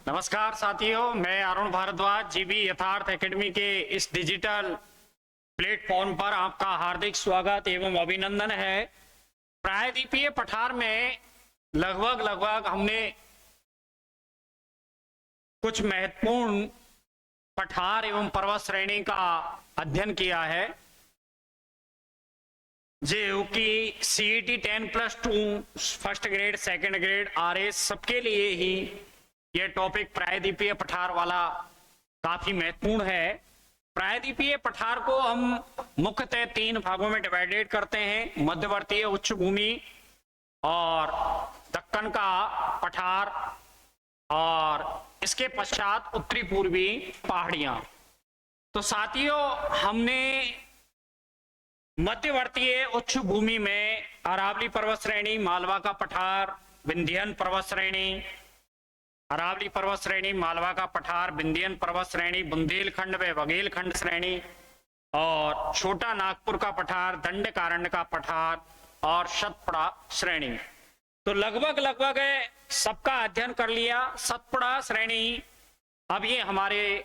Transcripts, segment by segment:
नमस्कार साथियों, मैं अरुण भारद्वाज जीबी यथार्थ एकेडमी के इस डिजिटल प्लेटफॉर्म पर आपका हार्दिक स्वागत एवं अभिनंदन है। प्रायद्वीपीय पठार में लगभग हमने कुछ महत्वपूर्ण पठार एवं पर्वत श्रेणी का अध्ययन किया है, जो कि CET 10+2 first grade, second grade, RS सबके लिए ही यह टॉपिक प्रायद्वीपीय पठार वाला काफी महत्वपूर्ण है। प्रायद्वीपीय पठार को हम मुख्यतः 3 भागों में डिवाइडेड करते हैं: मध्यवर्तीय उच्च भूमि और दक्कन का पठार और इसके पश्चात उत्तरी पूर्वी पहाड़ियां। तो साथियों, हमने मध्यवर्तीय उच्च भूमि में अरावली पर्वत श्रेणी, मालवा का पठार, विंध्यन पर्वत श्रेणी, अरावली पर्वत श्रेणी, मालवा का पठार, विंध्यन पर्वत श्रेणी, बुंदेलखंड व बघेलखंड श्रेणी और छोटा नागपुर का पठार, दंडकारण्य का पठार और सतपुड़ा श्रेणी। तो लगभग सबका अध्ययन कर लिया। सतपुड़ा श्रेणी अब ये हमारे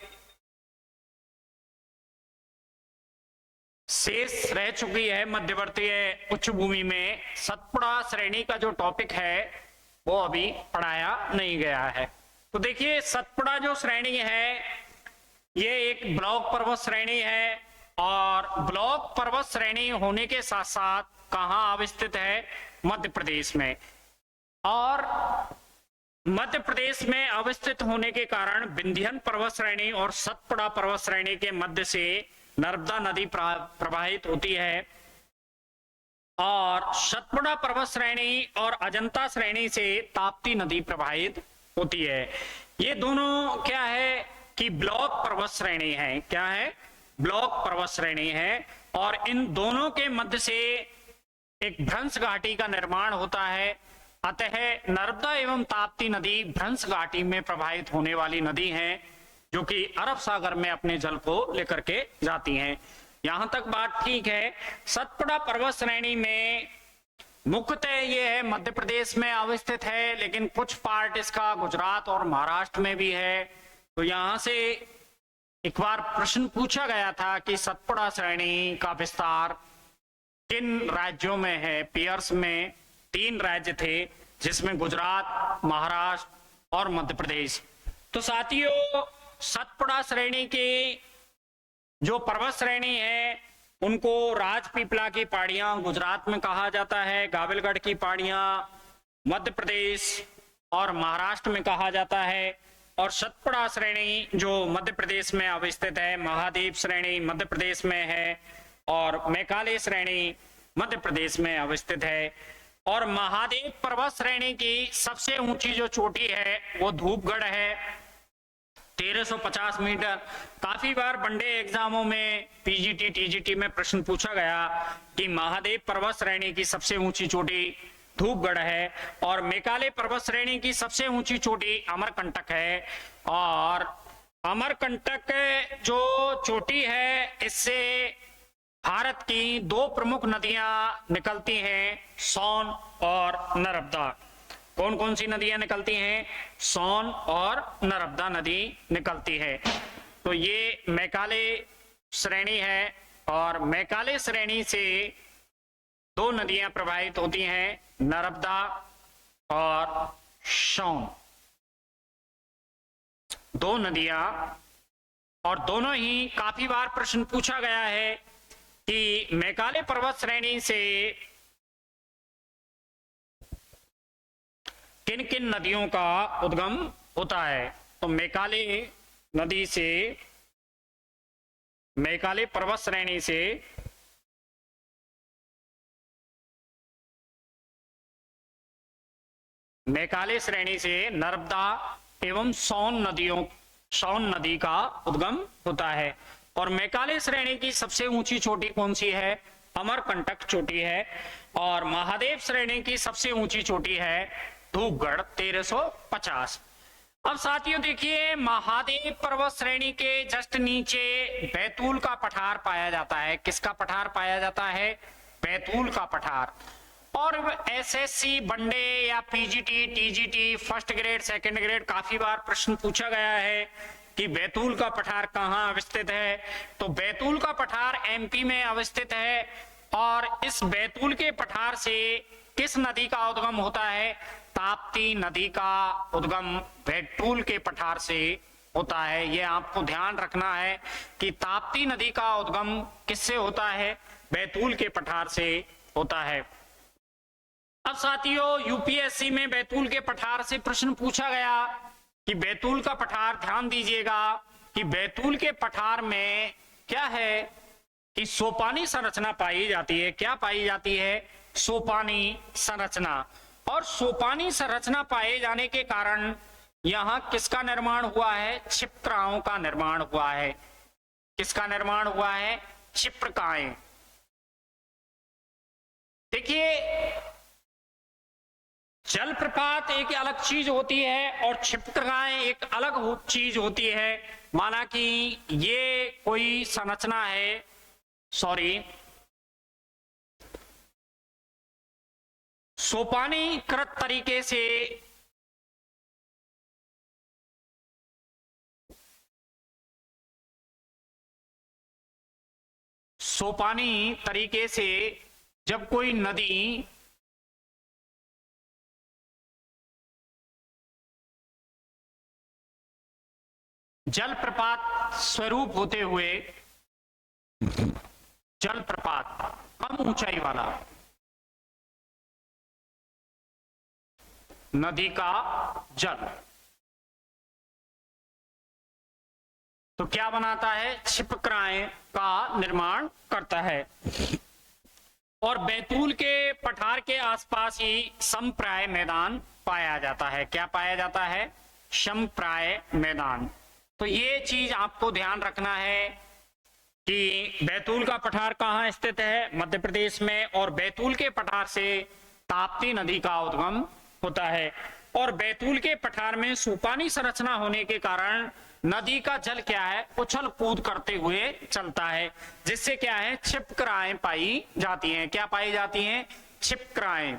शेष रह चुकी है। मध्यवर्तीय उच्च भूमि में सतपुड़ा श्रेणी का जो टॉपिक है वो अभी पढ़ाया नहीं गया है। तो देखिए, सतपुड़ा जो श्रेणी है ये एक ब्लॉक पर्वत श्रेणी है और ब्लॉक पर्वत श्रेणी होने के साथ साथ कहाँ अवस्थित है? मध्य प्रदेश में। और मध्य प्रदेश में अवस्थित होने के कारण विंध्यन पर्वत श्रेणी और सतपुड़ा पर्वत श्रेणी के मध्य से नर्मदा नदी प्रवाहित होती है और सतपुड़ा पर्वत श्रेणी और अजंता श्रेणी से ताप्ती नदी प्रवाहित होती है। ये दोनों क्या है कि ब्लॉक पर्वत श्रेणी है। क्या है? ब्लॉक पर्वत श्रेणी है और इन दोनों के मध्य से एक भ्रंश घाटी का निर्माण होता है। अतः नर्मदा एवं ताप्ती नदी भ्रंश घाटी में प्रवाहित होने वाली नदी है, जो कि अरब सागर में अपने जल को लेकर के जाती हैं। यहां तक बात ठीक है। सतपुड़ा पर्वत श्रेणी में मुख्यतः ये है मध्य प्रदेश में अवस्थित है, लेकिन कुछ पार्ट इसका गुजरात और महाराष्ट्र में भी है। तो यहां से एक बार प्रश्न पूछा गया था कि सतपुड़ा श्रेणी का विस्तार किन राज्यों में है? पियर्स में 3 राज्य थे, जिसमें गुजरात, महाराष्ट्र और मध्य प्रदेश। तो साथियों, सतपुड़ा श्रेणी की जो पर्वत श्रेणी है उनको राजपीपला की पहाड़ियां गुजरात में कहा जाता है, गाविलगढ़ की पहाड़ियां मध्य प्रदेश और महाराष्ट्र में कहा जाता है, और सतपुड़ा श्रेणी जो मध्य प्रदेश में अवस्थित है, महादेव श्रेणी मध्य प्रदेश में है और मेघालय श्रेणी मध्य प्रदेश में अवस्थित है। और महादेव पर्वत श्रेणी की सबसे ऊंची जो चोटी है वो धूपगढ़ है, 1350 मीटर। काफी बार वनडे एग्जामों में PGT TGT में प्रश्न पूछा गया कि महादेव पर्वत श्रेणी की सबसे ऊंची चोटी धूपगढ़ है और मेघालय पर्वत श्रेणी की सबसे ऊंची चोटी अमरकंटक है। और अमरकंटक जो चोटी है, इससे भारत की 2 प्रमुख नदियां निकलती हैं, सोन और नर्मदा। कौन कौन सी नदियां निकलती हैं? सोन और नर्मदा नदी निकलती है। तो ये मेघालय श्रेणी है और मेघालय श्रेणी से 2 नदियां प्रवाहित होती हैं, नर्मदा और सोन। 2 नदियां, और दोनों ही काफी बार प्रश्न पूछा गया है कि मेघालय पर्वत श्रेणी से किन किन नदियों का उद्गम होता है। तो मेघालय नदी से, मेघालय पर्वत श्रेणी से मेघालय श्रेणी से नर्मदा एवं सोन नदी का उद्गम होता है। और मेघालय श्रेणी की सबसे ऊंची चोटी कौन सी है? अमरकंटक चोटी है। और महादेव श्रेणी की सबसे ऊंची चोटी है धूपगढ़, 1350। अब साथियों देखिए, महादेव पर्वत श्रेणी के जस्ट नीचे बैतूल का पठार पाया जाता है। किसका पठार पाया जाता है? बैतूल का पठार। और एसएससी वनडे या PGT TGT first grade second grade काफी बार प्रश्न पूछा गया है कि बैतूल का पठार कहाँ अवस्थित है। तो बैतूल का पठार एमपी में अवस्थित है और इस बैतूल के पठार से किस नदी का उद्गम होता है? ताप्ती नदी का उद्गम बैतूल के पठार से होता है। ये आपको ध्यान रखना है कि ताप्ती नदी का उद्गम किससे होता है? बैतूल के पठार से होता है। अब साथियों, यूपीएससी में बैतूल के पठार से प्रश्न पूछा गया कि बैतूल का पठार, ध्यान दीजिएगा कि बैतूल के पठार में क्या है कि सोपानी संरचना पाई जाती है। क्या पाई जाती है? सोपानी संरचना। और सोपानी संरचना पाए जाने के कारण यहां किसका निर्माण हुआ है? क्षिप्रकाओं का निर्माण हुआ है। किसका निर्माण हुआ है? क्षिप्रकाएं। देखिए, जलप्रपात एक अलग चीज होती है और क्षिप्रकाएं एक अलग चीज होती है। माना कि ये कोई संरचना है, सोपानीकृत तरीके से जब कोई नदी जलप्रपात स्वरूप होते हुए, जलप्रपात कम ऊंचाई वाला नदी का जल, तो क्या बनाता है? क्षिप्रकाएं का निर्माण करता है। और बैतूल के पठार के आसपास ही समप्राय मैदान पाया जाता है। क्या पाया जाता है? समप्राय मैदान। तो ये चीज आपको ध्यान रखना है कि बैतूल का पठार कहाँ स्थित है? मध्य प्रदेश में। और बैतूल के पठार से ताप्ती नदी का उद्गम होता है। और बैतूल के पठार में सोपानी संरचना होने के कारण नदी का जल क्या है? उछल कूद करते हुए चलता है, जिससे क्या है? क्षिप्रकाएं पाई जाती हैं। क्या पाई जाती हैं? क्षिप्रकाएं।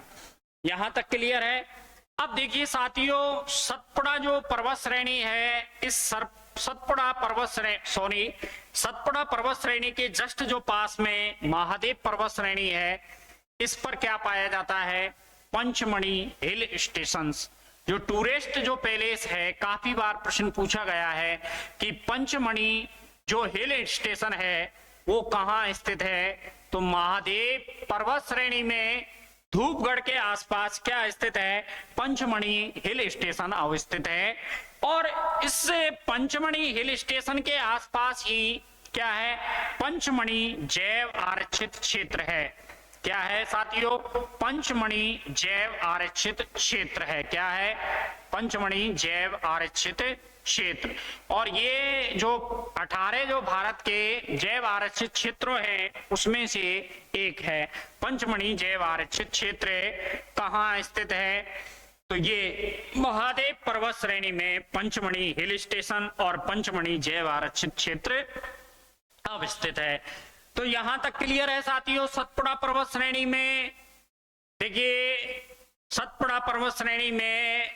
यहां तक क्लियर है? अब देखिए साथियों, सतपुड़ा जो पर्वत श्रेणी है, इस सतपुड़ा पर्वत श्रेणी के जस्ट जो पास में महादेव पर्वत श्रेणी है, इस पर क्या पाया जाता है? पंचमणि हिल स्टेशन। जो टूरिस्ट जो पैलेस है, काफी बार प्रश्न पूछा गया है कि पंचमणि जो हिल स्टेशन है वो कहाँ स्थित है? तो महादेव पर्वत श्रेणी में धूपगढ़ के आसपास क्या स्थित है? पंचमणि हिल स्टेशन अवस्थित है। और इस पंचमणि हिल स्टेशन के आसपास ही क्या है? पंचमणि जैव आरक्षित क्षेत्र है। क्या है साथियों? पंचमणि जैव आरक्षित क्षेत्र है। क्या है? पंचमणि जैव आरक्षित क्षेत्र। और ये जो 18 जो भारत के जैव आरक्षित क्षेत्रों हैं उसमें से एक है पंचमणि जैव आरक्षित क्षेत्र। कहाँ स्थित है? तो ये महादेव पर्वत श्रेणी में पंचमणि हिल स्टेशन और पंचमणि जैव आरक्षित क्षेत्र अवस्थित है। तो यहां तक क्लियर है साथियों? सतपुड़ा पर्वत श्रेणी में देखिए, सतपुड़ा पर्वत श्रेणी में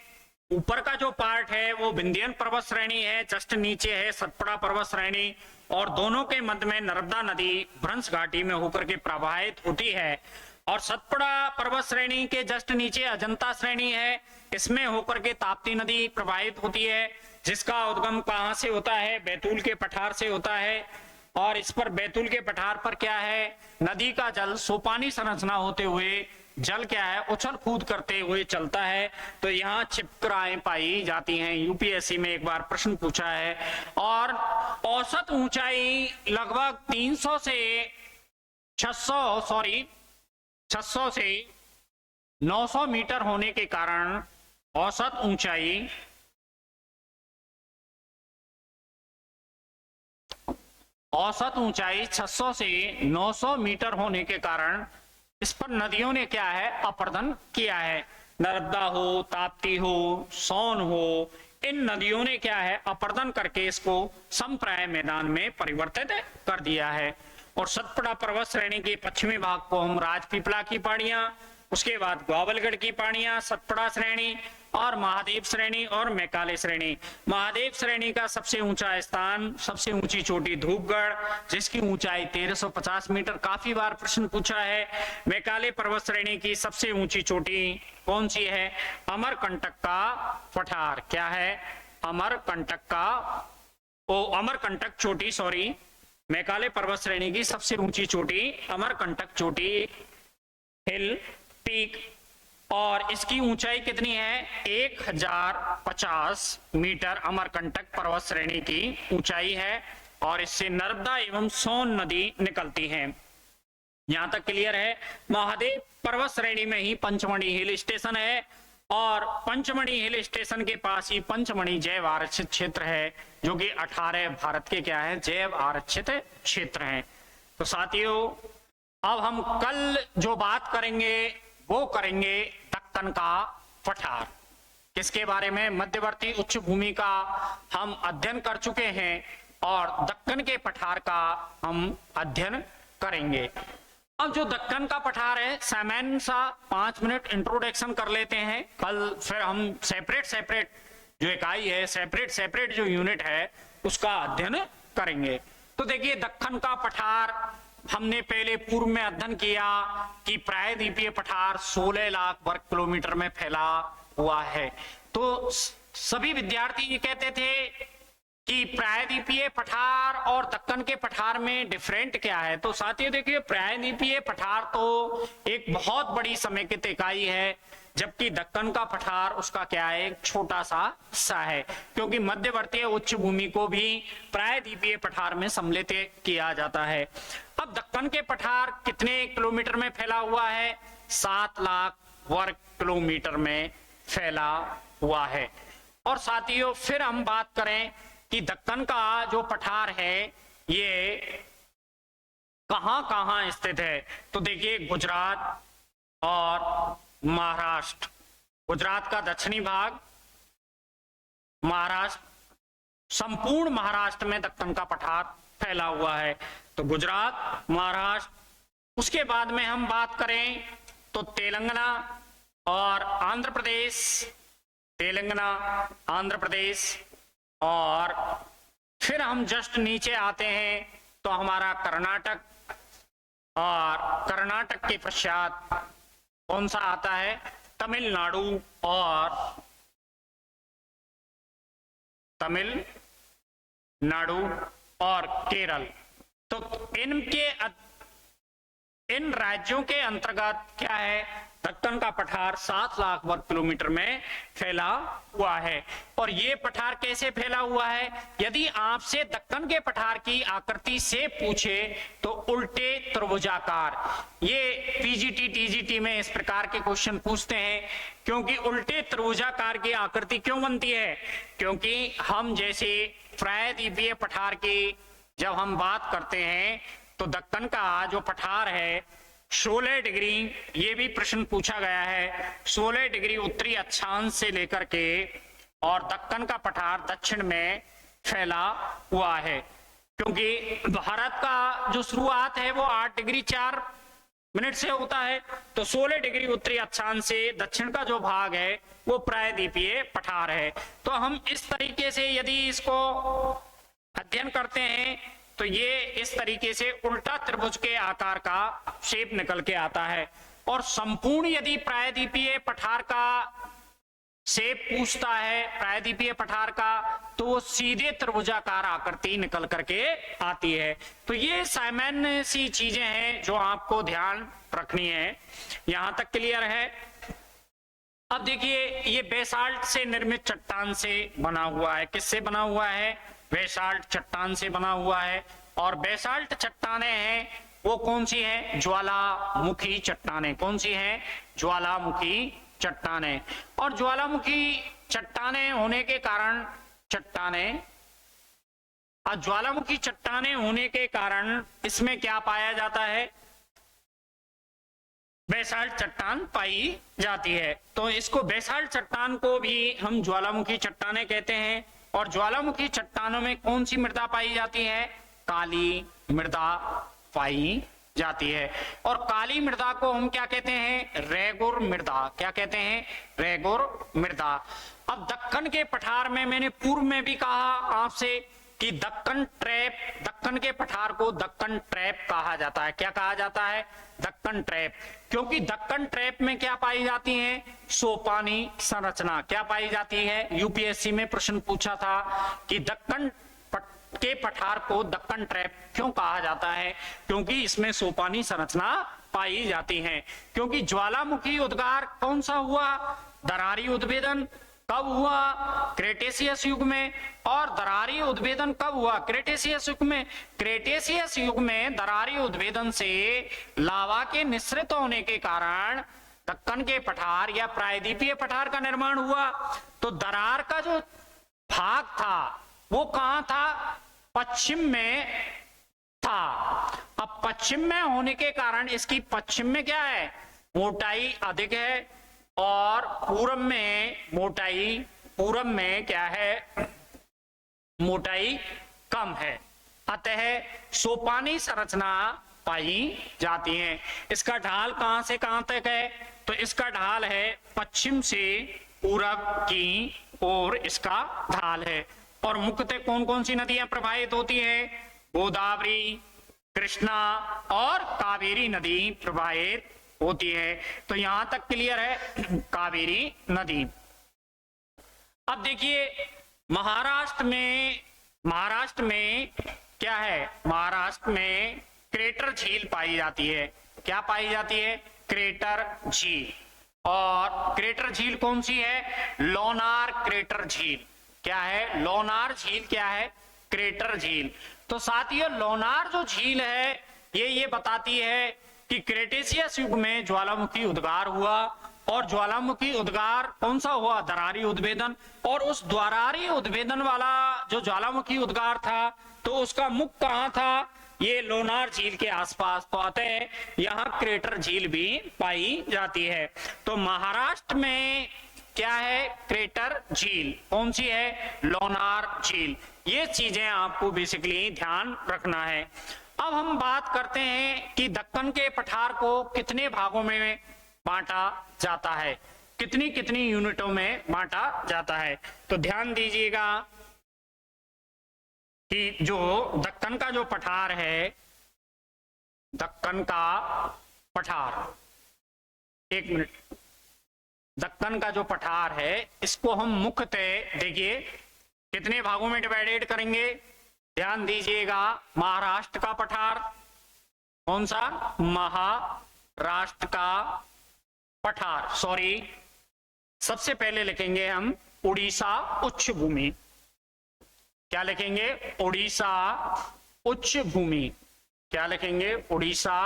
ऊपर का जो पार्ट है वो विंध्यन पर्वत श्रेणी है, जस्ट नीचे है सतपुड़ा पर्वत श्रेणी, और दोनों के मध्य में नर्मदा नदी भ्रंश घाटी में होकर के प्रवाहित होती है। और सतपुड़ा पर्वत श्रेणी के जस्ट नीचे अजंता श्रेणी है, इसमें होकर के ताप्ती नदी प्रवाहित होती है, जिसका उद्गम कहां से होता है? बैतूल के पठार से होता है। और इस पर बैतूल के पठार पर क्या है? नदी का जल सोपानी संरचना होते हुए जल क्या है? उछल कूद करते हुए चलता है। तो यहाँ क्षिप्रकाएं पाई जाती हैं। यूपीएससी में एक बार प्रश्न पूछा है। और औसत ऊंचाई लगभग 300 से 600 से 900 मीटर होने के कारण औसत ऊंचाई औसत ऊंचाई 600 से 900 मीटर होने के कारण इस पर नदियों ने क्या है? अपर्दन किया है। नर्मदा हो, ताप्ती हो, सोन हो, इन नदियों ने क्या है? अपर्दन करके इसको समप्राय मैदान में परिवर्तित कर दिया है। और सतपुड़ा पर्वत श्रेणी के पश्चिमी भाग को हम राजपीपला की पहाड़ियां, उसके बाद ग्वाबलगढ़ की पहाड़ियां, सतपुड़ा श्रेणी और महादेव श्रेणी और मैकाले श्रेणी। महादेव श्रेणी का सबसे ऊंचा स्थान, सबसे ऊंची चोटी धूपगढ़, जिसकी ऊंचाई 1350 मीटर, काफी बार प्रश्न पूछा है। मैकाले पर्वत श्रेणी की सबसे ऊंची चोटी कौन सी है? अमरकंटक का पठार। क्या है? अमरकंटक का अमरकंटक चोटी, सॉरी, मैकाले पर्वत श्रेणी की सबसे ऊंची चोटी अमरकंटक चोटी, हिल पीक, और इसकी ऊंचाई कितनी है? 1050 मीटर अमरकंटक पर्वत श्रेणी की ऊंचाई है, और इससे नर्मदा एवं सोन नदी निकलती है। यहां तक क्लियर है? महादेव पर्वत श्रेणी में ही पंचमढ़ी हिल स्टेशन है, और पंचमढ़ी हिल स्टेशन के पास ही पंचमढ़ी जैव आरक्षित क्षेत्र है, जो कि 18 भारत के क्या है? जैव आरक्षित क्षेत्र हैं। तो साथियों, अब हम कल जो बात करेंगे वो करेंगे दक्कन का पठार। किसके बारे में? मध्यवर्ती उच्च भूमि का हम अध्ययन कर चुके हैं, और दक्कन के पठार का हम अध्ययन करेंगे। अब जो दक्कन का पठार है, सामान्य सा 5 मिनट इंट्रोडक्शन कर लेते हैं। कल फिर हम सेपरेट जो इकाई है, सेपरेट जो यूनिट है, उसका अध्ययन करेंगे। तो देखिए, दक्कन का पठार हमने पहले पूर्व में अध्ययन किया कि प्रायद्वीपीय पठार 16 लाख वर्ग किलोमीटर में फैला हुआ है। तो सभी विद्यार्थी ये कहते थे कि प्रायद्वीपीय पठार और दक्कन के पठार में डिफरेंट क्या है। तो साथियों देखिए, प्रायद्वीपीय पठार तो एक बहुत बड़ी समेकित इकाई है, जबकि दक्कन का पठार उसका क्या है? एक छोटा सा हिस्सा है, क्योंकि मध्यवर्तीय उच्च भूमि को भी प्रायद्वीपीय पठार में सम्मिलित किया जाता है। अब दक्कन के पठार कितने किलोमीटर में फैला हुआ है? 7 लाख वर्ग किलोमीटर में फैला हुआ है। और साथियों, फिर हम बात करें कि दक्कन का जो पठार है ये कहां कहां स्थित है। तो देखिए, गुजरात और महाराष्ट्र, गुजरात का दक्षिणी भाग, महाराष्ट्र, संपूर्ण महाराष्ट्र में दक्कन का पठार फैला हुआ है। तो गुजरात, महाराष्ट्र, उसके बाद में हम बात करें तो तेलंगाना और आंध्र प्रदेश, तेलंगाना, आंध्र प्रदेश, और फिर हम जस्ट नीचे आते हैं तो हमारा कर्नाटक, और कर्नाटक के पश्चात कौन सा आता है? तमिलनाडु और केरल। तो इन राज्यों के अंतर्गत क्या है? दक्कन का पठार 7 लाख वर्ग किलोमीटर में फैला हुआ है। और ये पठार कैसे फैला हुआ है? यदि आपसे दक्कन के पठार की आकृति से पूछे तो उल्टे त्रिभुजाकार, ये पीजीटी टीजीटी में इस प्रकार के क्वेश्चन पूछते हैं। क्योंकि उल्टे त्रिभुजाकार की आकृति क्यों बनती है? क्योंकि हम जैसे प्रायद्वीपीय पठार की जब हम बात करते हैं तो दक्कन का जो पठार है 16 डिग्री, ये भी प्रश्न पूछा गया है, 16 डिग्री उत्तरी अक्षांश से लेकर के और दक्कन का पठार दक्षिण में फैला हुआ है। क्योंकि भारत का जो शुरुआत है वो 8 डिग्री 4 मिनट से होता है, तो 16 डिग्री उत्तरी अक्षांश से दक्षिण का जो भाग है वो प्रायद्वीपीय पठार है। तो हम इस तरीके से यदि इसको अध्ययन करते हैं तो ये इस तरीके से उल्टा त्रिभुज के आकार का शेप निकल के आता है। और संपूर्ण यदि प्रायद्वीपीय पठार का शेप पूछता है, प्रायद्वीपीय पठार का, तो वो सीधे त्रिभुजाकार आकृति निकल करके आती है। तो ये सामान्य सी चीजें हैं जो आपको ध्यान रखनी है। यहां तक क्लियर है? अब देखिए, ये बेसाल्ट से निर्मित चट्टान से बना हुआ है। किससे बना हुआ है? बेसाल्ट चट्टान से बना हुआ है। और बेसाल्ट चट्टानें हैं वो कौन सी हैं? ज्वालामुखी चट्टानें। कौन सी हैं? ज्वालामुखी चट्टानें। और ज्वालामुखी चट्टानें होने के कारण ज्वालामुखी चट्टानें होने के कारण इसमें क्या पाया जाता है? बेसाल्ट चट्टान पाई जाती है। तो इसको बेसाल्ट चट्टान को भी हम ज्वालामुखी चट्टानें कहते हैं। और ज्वालामुखी चट्टानों में कौन सी मृदा पाई जाती है? काली मृदा पाई जाती है। और काली मृदा को हम क्या कहते हैं? रेगुर मृदा। क्या कहते हैं? रेगुर मृदा। अब दक्कन के पठार में मैंने पूर्व में भी कहा आपसे कि दक्कन के पठार को दक्कन ट्रैप कहा जाता है। क्या कहा जाता है? दक्कन ट्रैप। क्योंकि दक्कन ट्रैप में क्या पाई जाती है? सोपानी संरचना। क्या पाई जाती है? यूपीएससी में प्रश्न पूछा था कि दक्कन के पठार को दक्कन ट्रैप क्यों कहा जाता है? क्योंकि इसमें सोपानी संरचना पाई जाती है। क्योंकि ज्वालामुखी उद्गार कौन सा हुआ? दरारी उद्भेदन। कब हुआ? क्रेटेशियस युग में। और दरारी उद्भेदन कब हुआ? क्रेटेशियस युग में। क्रेटेशियस युग में दरारी उद्भेदन से लावा के निःसृत होने के कारण दक्कन के पठार या प्रायद्वीपीय पठार का निर्माण हुआ। तो दरार का जो भाग था वो कहां था? पश्चिम में था। अब पश्चिम में होने के कारण इसकी पश्चिम में क्या है? मोटाई अधिक है और पूरब में क्या है? मोटाई कम है। अतः सोपानी संरचना पाई जाती है। इसका ढाल कहां से कहां तक है? तो इसका ढाल है पश्चिम से पूरब की ओर इसका ढाल है। और मुख्यतः कौन कौन सी नदियां प्रवाहित होती है? गोदावरी, कृष्णा और कावेरी नदी प्रवाहित होती है। तो यहां तक क्लियर है कावेरी नदी। अब देखिए महाराष्ट्र में क्या है? महाराष्ट्र में क्रेटर झील पाई जाती है। क्या पाई जाती है? क्रेटर झील। और क्रेटर झील कौन सी है? लोनार क्रेटर झील। क्या है? लोनार झील क्या है? क्रेटर झील। तो साथियों लोनार जो झील है ये बताती है कि क्रेटेशियस युग में ज्वालामुखी उद्गार हुआ। और ज्वालामुखी उद्गार कौन सा हुआ? दरारी उद्भेदन। और उस दरारी उद्भेदन वाला जो ज्वालामुखी उद्गार था तो उसका मुख कहां था? ये लोनार झील के आसपास। तो अतः यहाँ क्रेटर झील भी पाई जाती है। तो महाराष्ट्र में क्या है? क्रेटर झील। कौन सी है? लोनार झील। ये चीजें आपको बेसिकली ध्यान रखना है। अब हम बात करते हैं कि दक्कन के पठार को कितने भागों में बांटा जाता है, कितनी कितनी यूनिटों में बांटा जाता है। तो ध्यान दीजिएगा कि जो दक्कन का जो पठार है, दक्कन का पठार, एक मिनट, दक्कन का जो पठार है इसको हम मुख्यतः देखिए कितने भागों में डिवाइडेड करेंगे। ध्यान दीजिएगा, महाराष्ट्र का पठार, कौन सा? महाराष्ट्र का पठार, सॉरी सबसे पहले लिखेंगे हम उड़ीसा उच्च भूमि। क्या लिखेंगे? उड़ीसा उच्च भूमि। क्या लिखेंगे? उड़ीसा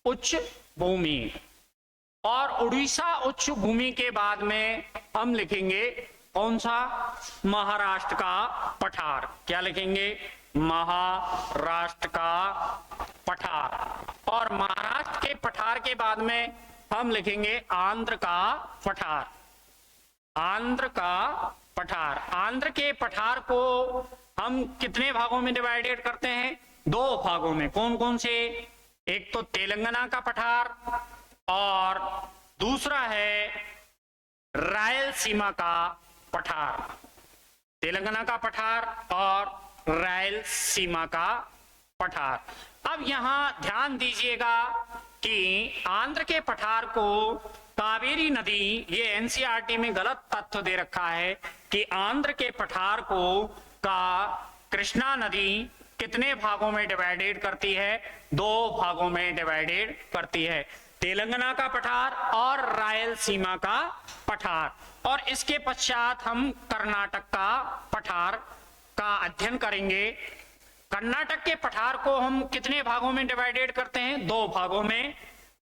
उच्च भूमि। और उड़ीसा उच्च भूमि के बाद में हम लिखेंगे कौन सा? महाराष्ट्र का पठार। क्या लिखेंगे? महाराष्ट्र का पठार। और महाराष्ट्र के पठार के बाद में हम लिखेंगे आंध्र का पठार। आंध्र का पठार। आंध्र के पठार को हम कितने भागों में डिवाइडेड करते हैं? दो भागों में। कौन कौन से? एक तो तेलंगाना का पठार और दूसरा है रायलसीमा का पठार। तेलंगाना का पठार और रायलसीमा का पठार। अब यहां ध्यान दीजिएगा कि आंध्र के पठार को कावेरी नदी, ये एनसीईआरटी में गलत तथ्य दे रखा है कि आंध्र के पठार को का कृष्णा नदी कितने भागों में डिवाइडेड करती है? दो भागों में डिवाइडेड करती है, तेलंगाना का पठार और रायलसीमा का पठार। और इसके पश्चात हम कर्नाटक का पठार का अध्ययन करेंगे। कर्नाटक के पठार को हम कितने भागों में डिवाइडेड करते हैं? दो भागों में,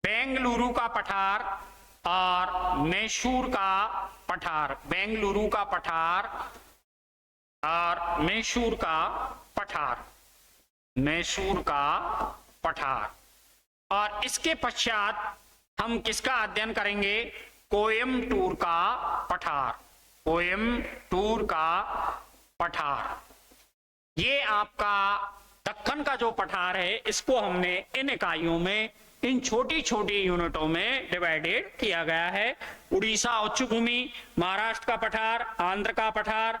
बेंगलुरु का पठार और मैसूर का पठार। बेंगलुरु का पठार और मैसूर का पठार। मैसूर का पठार। और इसके पश्चात हम किसका अध्ययन करेंगे? कोयम्बटूर का पठार। कोयम्बटूर का पठार। ये आपका दक्कन का जो पठार है इसको हमने इन इकाइयों में, इन छोटी छोटी यूनिटों में डिवाइडेड किया गया है। उड़ीसा उच्च भूमि, महाराष्ट्र का पठार, आंध्र का पठार,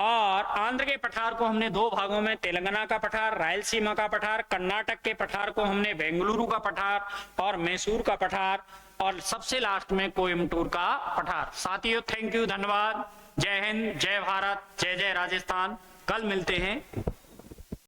और आंध्र के पठार को हमने दो भागों में, तेलंगाना का पठार, रायलसीमा का पठार, कर्नाटक के पठार को हमने बेंगलुरु का पठार और मैसूर का पठार, और सबसे लास्ट में कोयम्बटूर का पठार। साथियों थैंक यू, धन्यवाद। जय हिंद, जय भारत, जय जय राजस्थान। कल मिलते हैं।